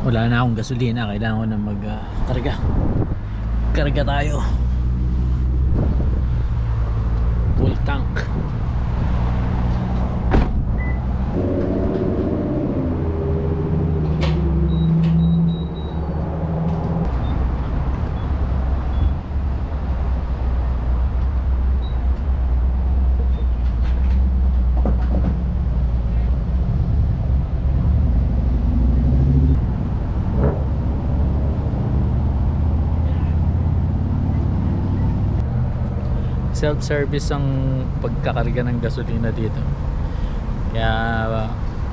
Wala na akong gasolina, kailangan ko na mag-karga. Karga tayo. Full tank. Self-service ang pagkakarga ng gasolina dito. Kaya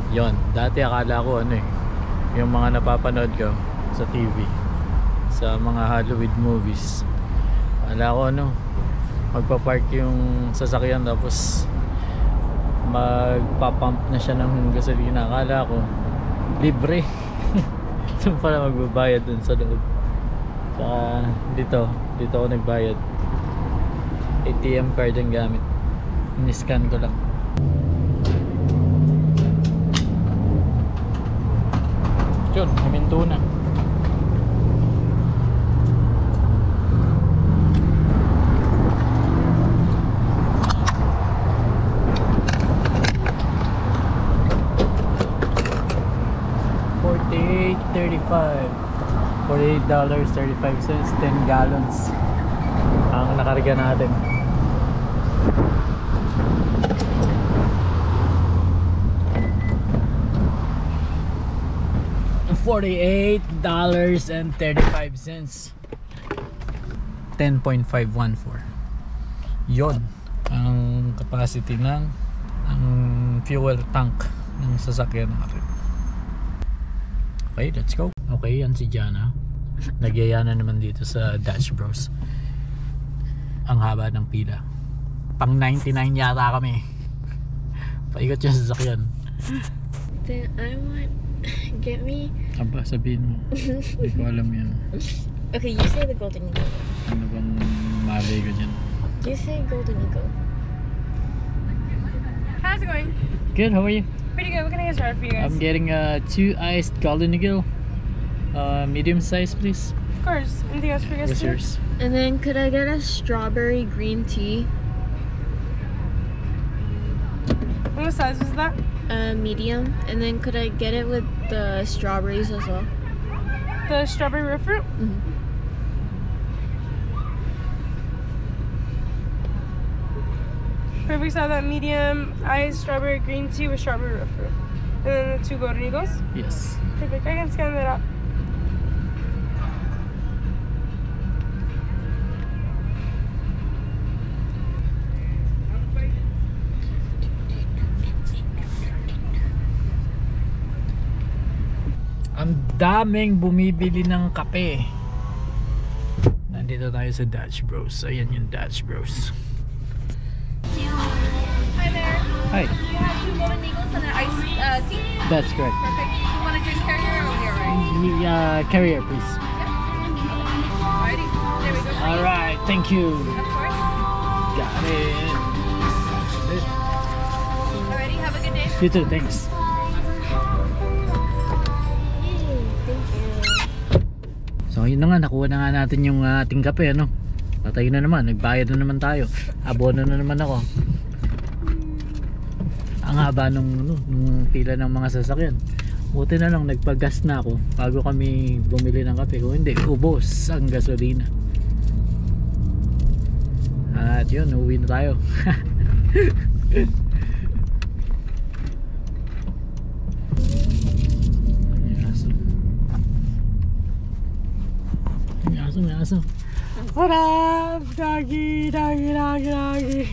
yon, dati akala ko yung mga napapanood ko sa TV, sa mga Hollywood movies, akala ko magpa-park yung sasakyan tapos magpa-pump na siya ng gasolina. Akala ko libre. Saan pala magbabayad dun sa loob. Saka dito ako nagbayad. ATM card ang gamit. Ni-scan ko lang. Yun, huminto na. $48.35, 10 gallons ang nakarga natin. $48.35, 10.514. Yon ang capacity ng fuel tank ng sasakyan natin. Okay, let's go. Okay, yan si Jana. Nagyaya na naman dito sa Dutch Bros. Ang haba ng pila. Pang 99 yata kami. Paikot siya sa sasakyan. Then I want, get me. Aba, sabihin mo. Hindi ko alam yan. Okay, you say the Golden Eagle. Ano bang malay ko dyan? You say Golden Eagle. How's it going? Good, how are you? Pretty good. What can I get started for you guys? I'm getting 2 iced Golden Eagle. Medium size, please. Of course. Anything else for you guys? What's yours? And then could I get a strawberry green tea? What size was that? Medium. And then could I get it with the strawberries as well? The strawberry root fruit? Mm-hmm. Perfect. So that medium iced strawberry green tea with strawberry root fruit. And then the 2 Golden Eagles? Yes. Perfect. I can scan that out. Ang daming bumibili ng kape. Nandito tayo sa Dutch Bros. Ayan yung Dutch Bros. Hi there. Hi. You have 2 Golden Eagles and an iced tea? That's correct. Perfect. You want to drink Carrier or O'Leary, right? Carrier, please. Alrighty. There we go. Alright, thank you. Of course. Got it. Alrighty. Have a good day. You too, thanks. So yun na nga, nakuha na nga natin yung ating kape, Patay na naman, nagbayad na naman tayo. Abono na naman ako. Ang haba nung pila ng mga sasakyan. Buti na lang nagpagas na ako bago kami bumili ng kape. Kung hindi, ubos ang gasolina. At yun, uwi na tayo. May aso. What up, doggy, doggy, doggy, doggy.